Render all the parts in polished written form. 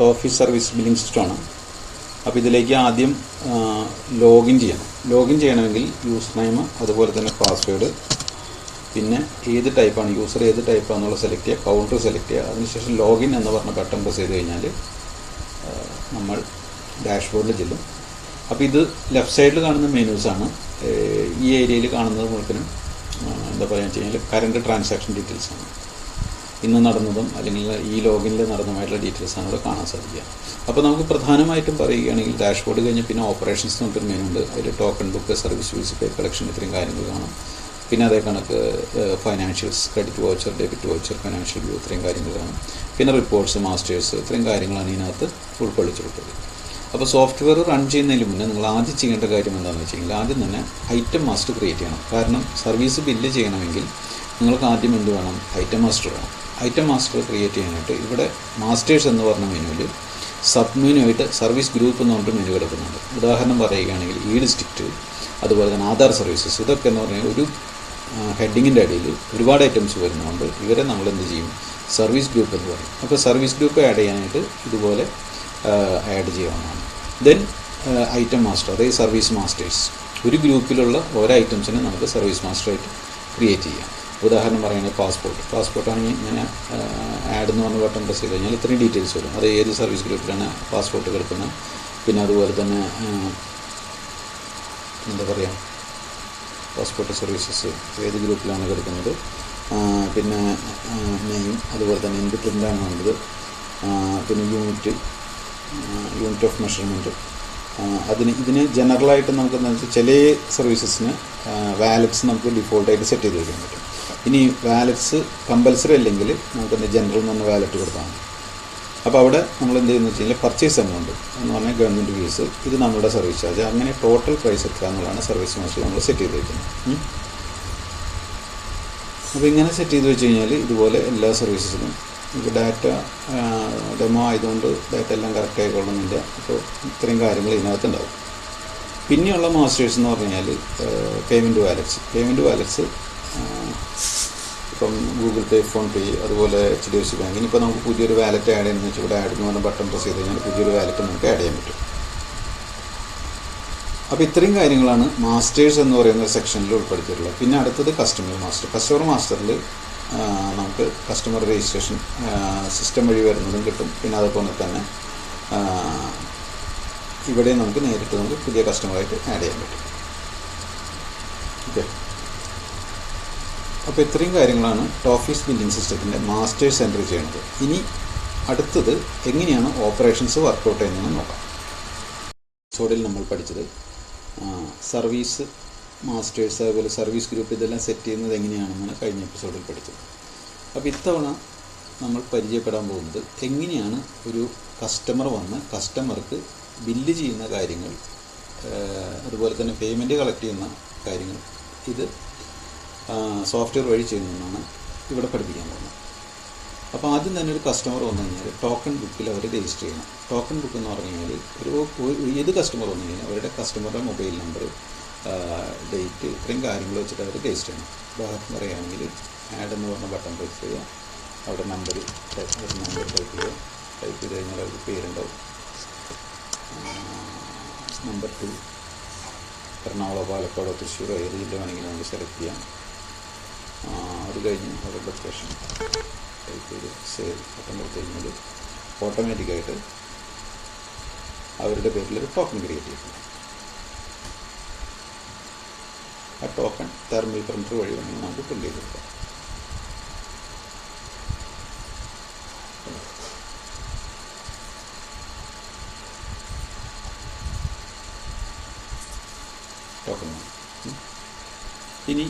Toffee service billing സിസ്റ്റമാണ്. അപ്പോൾ ഇതിലേക്ക് ആദ്യം ലോഗിൻ ചെയ്യണം. ലോഗിൻ ചെയ്യണമെങ്കിൽ യൂസർ നെയിം, അതുപോലെ തന്നെ പാസ്വേഡ്, പിന്നെ ഏത് ടൈപ്പാണ് യൂസർ, ഏത് ടൈപ്പാണെന്നുള്ള സെലക്ട് ചെയ്യുക, കൗണ്ടർ സെലക്ട് ചെയ്യുക. അതിനുശേഷം ലോഗിൻ എന്ന് പറഞ്ഞ ബട്ടൺ പ്രസ് ചെയ്ത് കഴിഞ്ഞാൽ നമ്മൾ ഡാഷ്ബോർഡിൽ ചെല്ലും. അപ്പോൾ ഇത് ലെഫ്റ്റ് സൈഡിൽ കാണുന്ന മെനൂസാണ്. ഈ ഏരിയയിൽ കാണുന്നത് മുഴുവനും എന്താ പറയുക വെച്ച് കഴിഞ്ഞാൽ കറണ്ട് ട്രാൻസാക്ഷൻ ഡീറ്റെയിൽസാണ്. ഇന്ന് നടന്നതും അല്ലെങ്കിൽ ഈ ലോഗിനിൽ നടന്നതുമായിട്ടുള്ള ഡീറ്റെയിൽസാണ് ഇവിടെ കാണാൻ സാധിക്കുക. അപ്പോൾ നമുക്ക് പ്രധാനമായിട്ടും പറയുകയാണെങ്കിൽ ഡാഷ്ബോർഡ് കഴിഞ്ഞ് പിന്നെ ഓപ്പറേഷൻസ് എന്ന് പറഞ്ഞൊരു മെനു ഉണ്ട്. അതിൽ ടോക്കൺ ബുക്ക്, സർവീസ് ഫീസ്, പേ കളക്ഷൻ, ഇത്രയും കാര്യങ്ങൾ കാണാം. പിന്നെ അതേ കണക്ക് financials, credit voucher, debit voucher, financial view, ഇത്രയും കാര്യങ്ങൾ കാണാം. പിന്നെ റിപ്പോർട്ട്സ്, മാസ്റ്റേഴ്സ്, ഇത്രയും കാര്യങ്ങളാണ് ഇതിനകത്ത് ഉൾക്കൊള്ളിച്ചിട്ടുള്ളത്. അപ്പോൾ സോഫ്റ്റ്വെയർ റൺ ചെയ്യുന്നതിന് മുന്നേ നിങ്ങൾ ആദ്യം ചെയ്യേണ്ട കാര്യം എന്താണെന്ന് വെച്ച് കഴിഞ്ഞാൽ ആദ്യം തന്നെ ഐറ്റം മാസ്റ്റർ ക്രിയേറ്റ് ചെയ്യണം. കാരണം സർവീസ് ബില്ല് ചെയ്യണമെങ്കിൽ നിങ്ങൾക്ക് ആദ്യം എന്ത് വേണം? ഐറ്റം മാസ്റ്റർ വേണം. ഐറ്റം മാസ്റ്റർ ക്രിയേറ്റ് ചെയ്യാനായിട്ട് ഇവിടെ മാസ്റ്റേഴ്സ് എന്ന് പറഞ്ഞ മെനുവിൽ സബ് മെനു ആയിട്ട് സർവീസ് ഗ്രൂപ്പ് എന്ന് പറഞ്ഞിട്ട് മെനു കിടക്കുന്നുണ്ട്. ഉദാഹരണം പറയുകയാണെങ്കിൽ ഈ ഡിസ്ട്രിക്റ്റ്, അതുപോലെ തന്നെ ആധാർ സർവീസസ്, ഇതൊക്കെ എന്ന് പറഞ്ഞാൽ ഒരു ഹെഡിങ്ങിൻ്റെ അടിയിൽ ഒരുപാട് ഐറ്റംസ് വരുന്നതുകൊണ്ട് ഇവരെ നമ്മൾ എന്ത് ചെയ്യും? സർവീസ് ഗ്രൂപ്പ് എന്ന് പറയും. അപ്പോൾ സർവീസ് ഗ്രൂപ്പ് ആഡ് ചെയ്യാനായിട്ട് ഇതുപോലെ ആഡ് ചെയ്യാവുന്നതാണ്. ദെൻ ഐറ്റം മാസ്റ്റർ, അതായത് സർവീസ് മാസ്റ്റേഴ്സ്, ഒരു ഗ്രൂപ്പിലുള്ള ഓരോ ഐറ്റംസിനെ നമുക്ക് സർവീസ് മാസ്റ്ററായിട്ട് ക്രിയേറ്റ് ചെയ്യാം. ഉദാഹരണം പറയുകയാണെങ്കിൽ പാസ്പോർട്ടാണെങ്കിൽ ഞാൻ ആഡ് എന്ന് പറഞ്ഞ ബട്ടൺ പ്രസ് ചെയ്ത് കഴിഞ്ഞാൽ ഇത്രയും ഡീറ്റെയിൽസ് വരും. അത് ഏത് സർവീസ് ഗ്രൂപ്പിലാണ് പാസ്പോർട്ട് കിടക്കുന്നത്, പിന്നെ അതുപോലെ തന്നെ എന്താ പറയുക, പാസ്പോർട്ട് സർവീസസ് ഏത് ഗ്രൂപ്പിലാണ് കിടക്കുന്നത്, പിന്നെ നെയിം, അതുപോലെ തന്നെ എന്ത് പ്രിൻ്റാണ് വേണ്ടത്, പിന്നെ യൂണിറ്റ് ഓഫ് മെഷർമെൻറ്റ്. ഇതിന് ജനറലായിട്ട് നമുക്ക് എന്താ വെച്ചാൽ ചില സർവീസസിന് വാലറ്റ്സ് നമുക്ക് ഡിഫോൾട്ടായിട്ട് സെറ്റ് ചെയ്ത് വയ്ക്കാൻ പറ്റും. ഇനി വാലറ്റ്സ് കമ്പൽസറി അല്ലെങ്കിൽ നമുക്ക് ജനറൽ എന്ന് പറഞ്ഞ വാലറ്റ് കൊടുത്താൽ മതി. അപ്പോൾ അവിടെ നമ്മൾ എന്ത് ചെയ്യുന്നത് വെച്ച് കഴിഞ്ഞാൽ പർച്ചേസ് എമൗണ്ട് എന്ന് പറഞ്ഞാൽ ഗവൺമെൻറ് ഫീസ്, ഇത് നമ്മുടെ സർവീസ് ചാർജ്, അങ്ങനെ ടോട്ടൽ പ്രൈസ് എത്ര എന്നുള്ളതാണ് സർവീസ് മാസ്റ്റർ നമ്മൾ സെറ്റ് ചെയ്ത് വയ്ക്കുന്നത്. അപ്പോൾ ഇങ്ങനെ സെറ്റ് ചെയ്ത് വെച്ച് കഴിഞ്ഞാൽ ഇതുപോലെ എല്ലാ സർവീസസിനും ഇപ്പോൾ ഡാറ്റ ഡെമോ ആയതുകൊണ്ട് ഡാറ്റ എല്ലാം കറക്റ്റ് ആയിക്കൊള്ളുന്നില്ല. അപ്പോൾ ഇത്രയും കാര്യങ്ങൾ ഇതിനകത്തുണ്ടാവും. പിന്നെയുള്ള മാസ്റ്റേഴ്സ് എന്ന് പറഞ്ഞു കഴിഞ്ഞാൽ പേയ്മെൻറ്റ് വാലറ്റ്സ് ഇപ്പം ഗൂഗിൾ പേ, ഫോൺ പേ, അതുപോലെ HDFC ബാങ്ക്. ഇനിയിപ്പോൾ നമുക്ക് പുതിയൊരു വാലറ്റ് ആഡ് ചെയ്യുന്നതെന്ന് വെച്ചാൽ ഇവിടെ ആഡ് എന്ന് പറഞ്ഞ ബട്ടൺ പ്രസ് ചെയ്ത് കഴിഞ്ഞാൽ പുതിയൊരു വാലറ്റ് നമുക്ക് ആഡ് ചെയ്യാൻ പറ്റും. അപ്പോൾ ഇത്രയും കാര്യങ്ങളാണ് മാസ്റ്റേഴ്സ് എന്ന് പറയുന്ന സെക്ഷനിൽ ഉൾപ്പെടുത്തിയിട്ടുള്ളത്. പിന്നെ അടുത്തത് കസ്റ്റമർ മാസ്റ്ററിൽ നമുക്ക് കസ്റ്റമർ രജിസ്ട്രേഷൻ സിസ്റ്റം വഴി വരുന്നതും കിട്ടും. പിന്നെ അതുപോലെ തന്നെ ഇവിടെ നമുക്ക് പുതിയ കസ്റ്റമറായിട്ട് ആഡ് ചെയ്യാൻ പറ്റും. ഓക്കെ, അപ്പോൾ ഇത്രയും കാര്യങ്ങളാണ് ടോഫീസ് ബില്ലിംഗ് സിസ്റ്റത്തിൻ്റെ മാസ്റ്റേഴ്സ് എൻട്രി ചെയ്യുന്നത്. ഇനി അടുത്തത് എങ്ങനെയാണ് ഓപ്പറേഷൻസ് വർക്കൗട്ട് ചെയ്യുന്നതെന്ന് നോക്കാം. എപ്പിസോഡിൽ നമ്മൾ പഠിച്ചത് സർവീസ് മാസ്റ്റേഴ്സ്, അതുപോലെ സർവീസ് ഗ്രൂപ്പ്, ഇതെല്ലാം സെറ്റ് ചെയ്യുന്നത് എങ്ങനെയാണെന്നാണ് കഴിഞ്ഞ എപ്പിസോഡിൽ പഠിച്ചത്. അപ്പോൾ ഇത്തവണ നമ്മൾ പരിചയപ്പെടാൻ പോകുന്നത് എങ്ങനെയാണ് ഒരു കസ്റ്റമർ വന്ന് കസ്റ്റമർക്ക് ബില്ല് ചെയ്യുന്ന കാര്യങ്ങൾ, അതുപോലെ തന്നെ പേയ്മെൻറ്റ് കളക്ട് ചെയ്യുന്ന കാര്യങ്ങൾ, ഇത് സോഫ്റ്റ്വെയർ വഴി ചെയ്യുന്നതെന്നാണ് ഇവിടെ പഠിപ്പിക്കാൻ പോകുന്നത്. അപ്പോൾ ആദ്യം തന്നെ ഒരു കസ്റ്റമർ വന്നു കഴിഞ്ഞാൽ ടോക്കൺ ബുക്കിൽ അവർ രജിസ്റ്റർ ചെയ്യണം. ടോക്കൺ ബുക്ക് എന്ന് പറഞ്ഞു കഴിഞ്ഞാൽ ഏത് കസ്റ്റമർ വന്നു കഴിഞ്ഞാൽ അവരുടെ കസ്റ്റമറുടെ മൊബൈൽ നമ്പർ, ഡേറ്റ്, ഇത്രയും കാര്യങ്ങൾ വെച്ചിട്ട് അവർ രജിസ്റ്റർ ചെയ്യണം. ഉദാഹരണം പറയുകയാണെങ്കിൽ ആഡ് എന്ന് പറഞ്ഞ ബട്ടൺ പ്രസ് ചെയ്യുക, അവിടെ നമ്പർ ടൈപ്പ് ചെയ്ത് കഴിഞ്ഞാൽ അവർക്ക് പേരുണ്ടാവും. നമ്പർ 2 എറണാകുളം, പാലക്കാട്, തൃശ്ശൂർ, ഏത് ജില്ല വേണമെങ്കിലും നമുക്ക് സെലക്ട് ചെയ്യാം. അത് കഴിഞ്ഞ് അവരുടെ ലൊക്കേഷൻ ടൈപ്പ് ചെയ്ത് സേവ് ബട്ടൺ കൊടുത്തു കഴിഞ്ഞാൽ ഓട്ടോമാറ്റിക്കായിട്ട് അവരുടെ പേരിൽ ഒരു ടോക്കൺ ക്രിയേറ്റ് ചെയ്യും. ആ ടോക്കൺ തെർമൽ പ്രിൻ്റർ വഴി വേണമെങ്കിൽ നമുക്ക് പ്രിൻ്റ് ചെയ്ത് കൊടുക്കാം. ടോക്കൺ ഇനി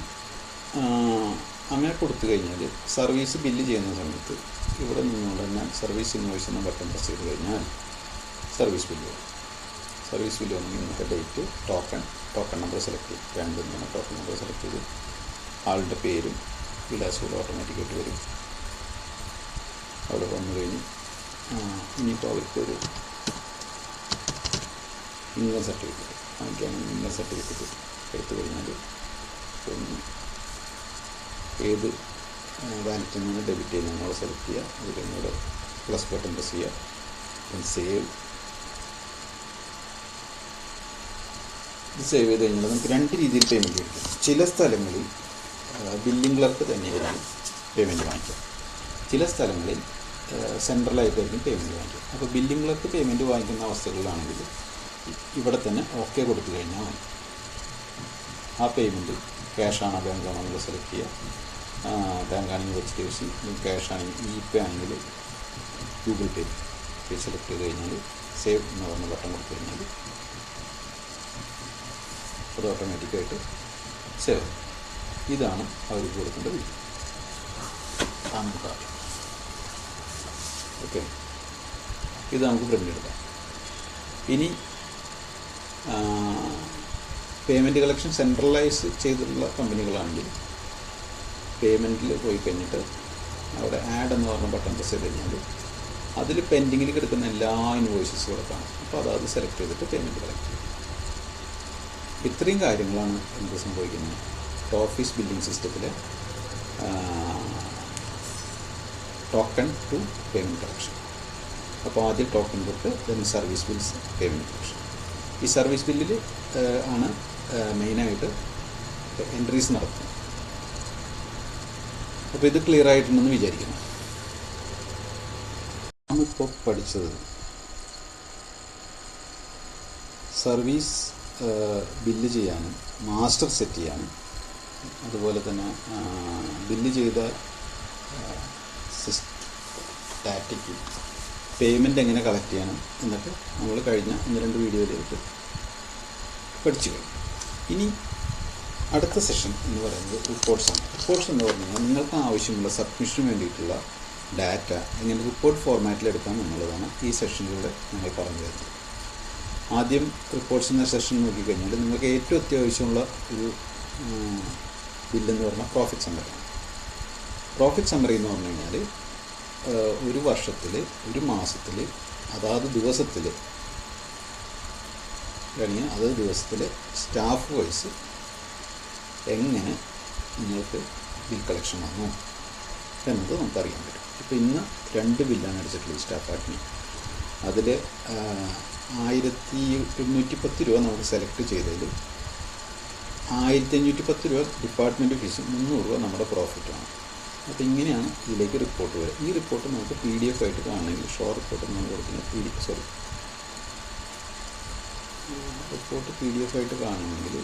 അങ്ങനെ കൊടുത്തു കഴിഞ്ഞാൽ സർവീസ് ബില്ല് ചെയ്യുന്ന സമയത്ത് ഇവിടെ നിന്നുകൊണ്ട് തന്നെ സർവീസ് ഇൻവോയ്സ് എന്ന ബട്ടൺ പ്രസ് ചെയ്ത് കഴിഞ്ഞാൽ സർവീസ് ബില്ല് വന്നു. ഇന്നത്തെ ഡേറ്റ്, ടോക്കൺ നമ്പർ സെലക്ട് ചെയ്യും. 2 എന്ന് ടോക്കൺ നമ്പർ സെലക്ട് ചെയ്ത് ആളുടെ പേരും വിലാസവും ഓട്ടോമാറ്റിക്കായിട്ട് വരും. അവിടെ വന്നു കഴിഞ്ഞ് ഇനിയിപ്പോൾ അവർക്കൊരു ഇൻകം സർട്ടിഫിക്കറ്റ് വാങ്ങിക്കുകയാണെങ്കിൽ ഇൻകം സർട്ടിഫിക്കറ്റ് എടുത്തു കഴിഞ്ഞാൽ ഏത് വാലറ്റിൽ നിന്ന് ഡെബിറ്റ് ചെയ്യുന്ന നമ്മൾ സെലക്ട് ചെയ്യുക. അതിൽ നിന്നൂടെ പ്ലസ് ബട്ടൺ പ്രസ് ചെയ്യുക. സേവ് ഇത് സേവ് ചെയ്ത് കഴിഞ്ഞാൽ നമുക്ക് രണ്ട് രീതിയിൽ പേയ്മെൻറ്റ് ലഭിക്കും. ചില സ്ഥലങ്ങളിൽ ബില്ലിംഗ് ക്ലർക്ക് തന്നെയായിരിക്കും പേയ്മെൻറ്റ് വാങ്ങിക്കുക, ചില സ്ഥലങ്ങളിൽ സെൻട്രലായിട്ടായിരിക്കും പേയ്മെൻറ്റ് വാങ്ങിക്കുക. അപ്പോൾ ബില്ലിംഗ് ക്ലർക്ക് പേയ്മെൻറ്റ് വാങ്ങിക്കുന്ന അവസ്ഥകളിലാണെങ്കിൽ ഇവിടെ തന്നെ ഓക്കെ കൊടുത്തു കഴിഞ്ഞാൽ മതി. ആ പേയ്മെൻറ്റ് ക്യാഷാണോ ബാങ്കാണോ എന്നുള്ളത് സെലക്ട് ചെയ്യുക. ബാങ്കാണെങ്കിൽ HDFC, ക്യാഷ് ആണെങ്കിൽ ഇ-പേ ആണെങ്കിൽ ഗൂഗിൾ പേ സെലക്ട് ചെയ്ത് കഴിഞ്ഞാൽ സേവ് എന്ന് പറഞ്ഞ ബട്ടൺ കൊടുത്തു കഴിഞ്ഞാൽ അത് ഓട്ടോമാറ്റിക്കായിട്ട് സേവ്. ഇതാണ് അവർക്ക് കൊടുക്കേണ്ട വിധി. നമുക്ക് ഓക്കെ, ഇത് നമുക്ക് പ്രിൻ്റ് എടുക്കാം. ഇനി പേയ്മെൻറ്റ് കളക്ഷൻ സെൻട്രലൈസ് ചെയ്തിട്ടുള്ള കമ്പനികളാണെങ്കിൽ പേയ്മെൻറ്റിൽ പോയി കഴിഞ്ഞിട്ട് അവിടെ ആഡ് എന്ന് പറഞ്ഞ ബട്ടൺ പ്രസ് ചെയ്ത് കഴിഞ്ഞാൽ അതിൽ പെൻഡിങ്ങിൽ കിടക്കുന്ന എല്ലാ ഇൻവോയ്സസും കൂടെ കാണും. അപ്പോൾ അതായത് സെലക്ട് ചെയ്തിട്ട് പേയ്മെൻറ്റ് കളക്ട് ചെയ്യും. ഇത്രയും കാര്യങ്ങളാണ് എന്ത് സംഭവിക്കുന്നത് ഓഫീസ് ബില്ലിംഗ് സിസ്റ്റത്തിലെ ടോക്കൺ ടു പേയ്മെൻറ്റ് കളക്ഷൻ. അപ്പോൾ ആദ്യം ടോക്കൺ തൊട്ട് then service bills, payment collection. ഈ സർവീസ് ബില്ലിൽ ആണ് മെയിനായിട്ട് എൻട്രീസ് നടത്തുന്നത്. അപ്പോൾ ഇത് ക്ലിയർ ആയിട്ടുണ്ടെന്ന് വിചാരിക്കുന്നു. നമ്മളിപ്പോൾ പഠിച്ചത് സർവീസ് ബില്ല് ചെയ്യാനും മാസ്റ്റർ സെറ്റ് ചെയ്യാനും അതുപോലെ തന്നെ ബില്ല് ചെയ്ത ഡാറ്റയ്ക്ക് പേയ്മെൻറ്റ് എങ്ങനെ കളക്ട് ചെയ്യണം എന്നൊക്കെ നമ്മൾ കഴിഞ്ഞ 1-2 വീഡിയോയിലേക്ക് പഠിച്ചു കഴിഞ്ഞു. ഇനി അടുത്ത സെഷൻ എന്ന് പറയുന്നത് റിപ്പോർട്ട്സാണ്. റിപ്പോർട്ട്സ് എന്ന് പറഞ്ഞു കഴിഞ്ഞാൽ നിങ്ങൾക്ക് ആവശ്യമുള്ള സബ്മിഷന് വേണ്ടിയിട്ടുള്ള ഡാറ്റ എങ്ങനെ റിപ്പോർട്ട് ഫോർമാറ്റിൽ എടുക്കാം എന്നുള്ളതാണ് ഈ സെഷനിലൂടെ ഞങ്ങൾ പറഞ്ഞു തരുന്നത്. ആദ്യം റിപ്പോർട്ട്സ് എന്ന സെഷൻ നോക്കിക്കഴിഞ്ഞാൽ നിങ്ങൾക്ക് ഏറ്റവും അത്യാവശ്യമുള്ള ഒരു ബില്ലെന്ന് പറഞ്ഞാൽ പ്രോഫിറ്റ് സമ്മറിയാണ്. പ്രോഫിറ്റ് സമ്മറി എന്ന് പറഞ്ഞു കഴിഞ്ഞാൽ ഒരു വർഷത്തിൽ, ഒരു മാസത്തിൽ, അതാത് ദിവസത്തിൽ കഴിഞ്ഞാൽ അതത് ദിവസത്തിൽ സ്റ്റാഫ് വൈസ് എങ്ങനെ നിങ്ങൾക്ക് ബിൽ കളക്ഷൻ വന്നു എന്നത് നമുക്കറിയാൻ പറ്റും. ഇപ്പോൾ ഇന്ന് 2 ബില്ലാണ് അടിച്ചിട്ടുള്ളത് സ്റ്റാഫ് ആഡ്മിൻ. അതിൽ 1810 രൂപ നമുക്ക് സെലക്ട് ചെയ്തതിൽ 1510 രൂപ ഡിപ്പാർട്ട്മെൻറ്റ് ഫീസും 300 രൂപ നമ്മുടെ പ്രോഫിറ്റാണ്. അപ്പോൾ ഇങ്ങനെയാണ് ഇതിലേക്ക് റിപ്പോർട്ട് വരിക. ഈ റിപ്പോർട്ട് നമുക്ക് PDF ആയിട്ട് കാണണമെങ്കിൽ ഷോ റിപ്പോർട്ട് നമ്മൾ കൊടുക്കുന്നത് റിപ്പോർട്ട് PDF ആയിട്ട് കാണണമെങ്കിൽ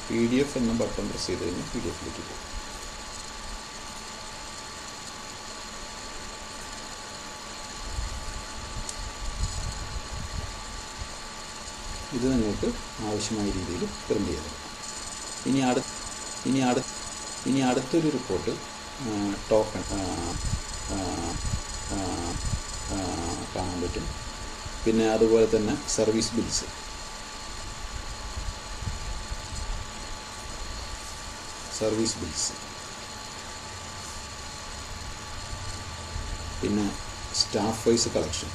PDF എന്ന ബട്ടൺ പ്രസ് ചെയ്ത് കഴിഞ്ഞാൽ PDF-ലേക്ക് പോകും. ഇത് നിങ്ങൾക്ക് ആവശ്യമായ രീതിയിൽ പ്രിൻ്റ് ചെയ്തെടുക്കാം. ഇനി അടുത്തൊരു റിപ്പോർട്ട് ടോക്കൺ കാണാൻ പറ്റും. പിന്നെ അതുപോലെ തന്നെ സർവീസ് ബിൽസ്, പിന്നെ staff wise collection,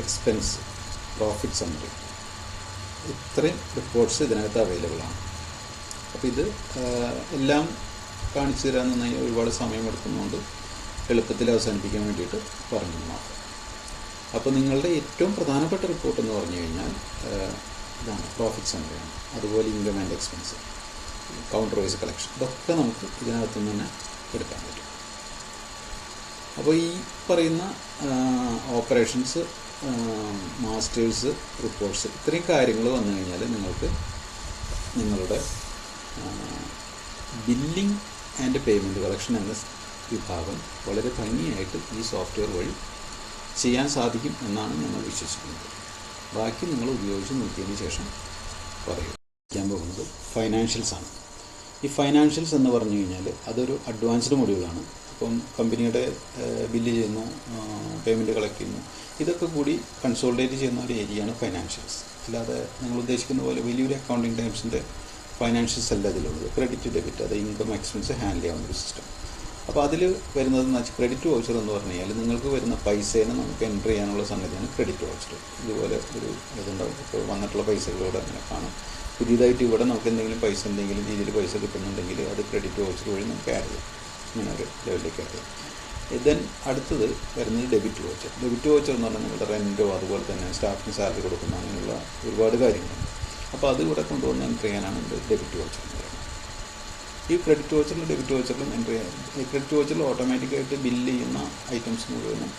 expense, profit summary, ഇത്രയും റിപ്പോർട്ട്സ് ഇതിനകത്ത് അവൈലബിൾ ആണ്. അപ്പോൾ ഇത് എല്ലാം കാണിച്ചു തരാൻ നന്നായി ഒരുപാട് സമയമെടുക്കുന്നതുകൊണ്ട് എളുപ്പത്തിൽ അവസാനിപ്പിക്കാൻ വേണ്ടിയിട്ട് പറഞ്ഞു മാത്രം. അപ്പോൾ നിങ്ങളുടെ ഏറ്റവും പ്രധാനപ്പെട്ട റിപ്പോർട്ട് എന്ന് പറഞ്ഞു കഴിഞ്ഞാൽ ഇതാണ്, പ്രോഫിറ്റ് സമ്മറിയാണ്. അതുപോലെ income and expense, counter wise collection, ഇതൊക്കെ നമുക്ക് ഇതിനകത്തുനിന്ന് തന്നെ എടുക്കാൻ പറ്റും. അപ്പോൾ ഈ പറയുന്ന ഓപ്പറേഷൻസ്, മാസ്റ്റേഴ്സ്, റിപ്പോർട്ട്സ്, ഇത്രയും കാര്യങ്ങൾ വന്നു കഴിഞ്ഞാൽ നിങ്ങൾക്ക് നിങ്ങളുടെ ബില്ലിംഗ് ആൻഡ് പേയ്മെൻറ്റ് കളക്ഷൻ എന്ന വിഭാഗം വളരെ ഭംഗിയായിട്ട് ഈ സോഫ്റ്റ്വെയർ വഴി ചെയ്യാൻ സാധിക്കും എന്നാണ് ഞങ്ങൾ വിശ്വസിക്കുന്നത്. ബാക്കി നിങ്ങൾ ഉപയോഗിച്ച് നോക്കിയതിന് ശേഷം പറയാൻ പോകുന്നത് ഫൈനാൻഷ്യൽസാണ്. ഈ ഫൈനാൻഷ്യൽസ് എന്ന് പറഞ്ഞു കഴിഞ്ഞാൽ അതൊരു അഡ്വാൻസ്ഡ് മൊഡ്യൂളാണ്. ഇപ്പം കമ്പനിയുടെ ബില്ല് ചെയ്യുന്നു, പേയ്മെൻറ്റ് കളക്ട് ചെയ്യുന്നു, ഇതൊക്കെ കൂടി കൺസോളിഡേറ്റ് ചെയ്യുന്ന ഒരു ഏരിയയാണ് ഫൈനാൻഷ്യൽസ്. അല്ലാതെ നിങ്ങൾ ഉദ്ദേശിക്കുന്ന പോലെ വലിയൊരു അക്കൗണ്ടിങ് ടൈംസിൻ്റെ ഫൈനാൻഷ്യൽസ് അല്ല ഇതിലുള്ളത്. ക്രെഡിറ്റ്, ഡെബിറ്റ്, അത് ഇൻകം എക്സ്പെൻസ് ഹാൻഡിൽ ചെയ്യാവുന്ന ഒരു സിസ്റ്റം. അപ്പോൾ അതിൽ വരുന്നതെന്ന് വെച്ചാൽ ക്രെഡിറ്റ് വൗച്ചർ എന്ന് പറഞ്ഞു കഴിഞ്ഞാൽ നിങ്ങൾക്ക് വരുന്ന പൈസേനെ നമുക്ക് എൻ്റർ ചെയ്യാനുള്ള സംഗതിയാണ് ക്രെഡിറ്റ് വൗച്ചർ. ഇതുപോലെ ഒരു ഇതുണ്ടാവും. ഇപ്പോൾ വന്നിട്ടുള്ള പൈസകളോട് അങ്ങനെ കാണും. പുതിയതായിട്ട് ഇവിടെ നമുക്ക് എന്തെങ്കിലും പൈസ, എന്തെങ്കിലും രീതിയിൽ പൈസ കിട്ടുന്നുണ്ടെങ്കിൽ അത് ക്രെഡിറ്റ് വൗച്ചർ വഴി നമുക്ക് ആഡ് ചെയ്യാം. ഇങ്ങനെ ഒരു ലെവലിലേക്ക് ആഡ് ചെയ്യാം. ദെൻ അടുത്തത് വരുന്നത് ഡെബിറ്റ് വോച്ചർ. ഡെബിറ്റ് വോച്ചർ എന്ന് പറഞ്ഞാൽ നിങ്ങളുടെ റെൻറ്റോ അതുപോലെ തന്നെ സ്റ്റാഫിന് സാലറി കൊടുക്കുന്ന അങ്ങനെയുള്ള ഒരുപാട് കാര്യങ്ങളുണ്ട്. അപ്പോൾ അത് ഇവിടെ കൊണ്ടുവന്ന് എൻ്റർ ചെയ്യാനാണ് ഡെബിറ്റ് വോച്ചർ എന്ന് പറയുന്നത്. ഈ ക്രെഡിറ്റ് വോച്ചറിലും ഡെബിറ്റ് വോച്ചറിലും എൻ്റർ ചെയ്യാൻ, ഈ ക്രെഡിറ്റ് വോച്ചറിൽ ഓട്ടോമാറ്റിക്കായിട്ട് ബില്ല് ചെയ്യുന്ന ഐറ്റംസ് മുഴുവനും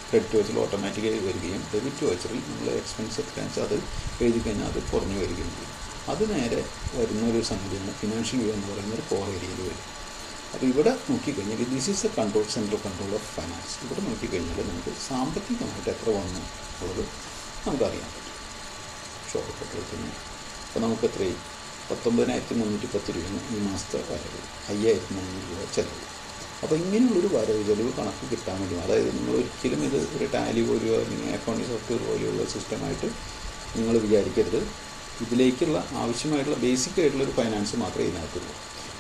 ക്രെഡിറ്റ് വോച്ചറിൽ ഓട്ടോമാറ്റിക്കായി വരികയും ഡെബിറ്റ് വോച്ചറിൽ നമ്മൾ എക്സ്പെൻസ് എത്രയാണെന്ന് അത് എഴുതി കഴിഞ്ഞാൽ അത് കുറഞ്ഞു വരികയും ചെയ്യും. അത് നേരെ വരുന്നൊരു സംഗതിയാണ് ഫിനാൻഷ്യൽ വ്യൂ എന്ന് പറയുന്നത് കോർ ഏരിയയിൽ വരും. അപ്പോൾ ഇവിടെ നോക്കിക്കഴിഞ്ഞാൽ this is A control central control of finance. ഇവിടെ നോക്കിക്കഴിഞ്ഞാൽ നമുക്ക് സാമ്പത്തികമായിട്ട് എത്ര വന്നു ഉള്ളത് നമുക്കറിയാൻ പറ്റും. ഷോർട്ട് അപ്പോൾ നമുക്ക് എത്രയും 19,310 രൂപയാണ് ഈ മാസത്തെ വരവ്, 5,300 രൂപ ചിലവ്. അപ്പോൾ ഇങ്ങനെയുള്ളൊരു വരവ് ചിലവ് കണക്ക് കിട്ടാൻ വേണ്ടി, അതായത് നിങ്ങൾ ഒരിക്കലും ഇത് ഒരു ടാലി പോലെയോ അല്ലെങ്കിൽ അക്കൗണ്ടിങ് സോഫ്റ്റ്വെയർ പോലെയുള്ള സിസ്റ്റമായിട്ട് നിങ്ങൾ വിചാരിക്കരുത്. ഇതിലേക്കുള്ള ആവശ്യമായിട്ടുള്ള ബേസിക് ആയിട്ടുള്ളൊരു ഫൈനാൻസ് മാത്രമേ ഇതിനകത്തുള്ളൂ.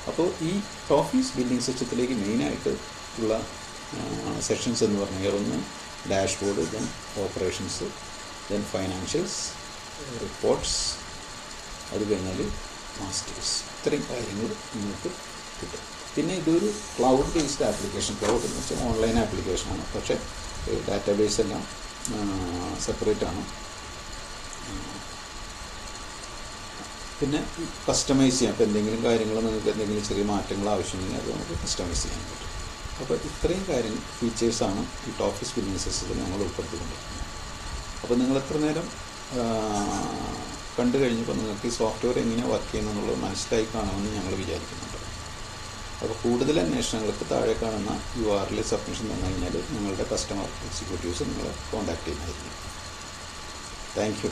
അപ്പോൾ ഈ ടോഫീസ് ബില്ലിംഗ് സിസ്റ്റത്തിലേക്ക് മെയിനായിട്ട് ഉള്ള സെക്ഷൻസ് എന്ന് പറഞ്ഞാൽ ഒന്ന് dashboard, then operations, then financials, reports, അത് കഴിഞ്ഞാൽ മാസ്റ്റേഴ്സ്. ഇത്രയും കാര്യങ്ങൾ നിങ്ങൾക്ക് കിട്ടും. പിന്നെ ഇതൊരു ക്ലൗഡ് ബേസ്ഡ് ആപ്ലിക്കേഷൻ. ക്ലൗഡ് എന്ന് വെച്ചാൽ ഓൺലൈൻ ആപ്ലിക്കേഷനാണ്, പക്ഷേ ഡാറ്റാബേസ് എല്ലാം സെപ്പറേറ്റ് ആണ്. പിന്നെ കസ്റ്റമൈസ് ചെയ്യാം. ഇപ്പോൾ എന്തെങ്കിലും കാര്യങ്ങൾ നിങ്ങൾക്ക് എന്തെങ്കിലും ചെറിയ മാറ്റങ്ങൾ ആവശ്യമുണ്ടെങ്കിൽ അത് നമുക്ക് കസ്റ്റമൈസ് ചെയ്യാൻ പറ്റും. അപ്പോൾ ഇത്രയും കാര്യങ്ങൾ ഫീച്ചേഴ്സാണ് ഈ ടോഫീസ് ബില്ലിംഗ് സിസ്റ്റത്തിൽ നമ്മൾ ഉൾപ്പെടുത്തിക്കൊണ്ടിരിക്കുന്നത്. അപ്പോൾ നിങ്ങൾ എത്ര നേരം കണ്ടു കഴിഞ്ഞപ്പോൾ നിങ്ങൾക്ക് ഈ സോഫ്റ്റ്വെയർ എങ്ങനെയാണ് വർക്ക് ചെയ്യുന്നതെന്നുള്ളത് മനസ്സിലായി കാണുമെന്ന് ഞങ്ങൾ വിചാരിക്കുന്നുണ്ട്. അപ്പോൾ കൂടുതൽ അന്വേഷണങ്ങൾക്ക് താഴെ കാണുന്ന URL സബ്മിഷൻ തന്നു കഴിഞ്ഞാൽ നിങ്ങളുടെ കസ്റ്റമർ എക്സിക്യൂട്ടീവ്സ് നിങ്ങളെ കോൺടാക്ട് ചെയ്യുന്നതായിരിക്കും. Thank you.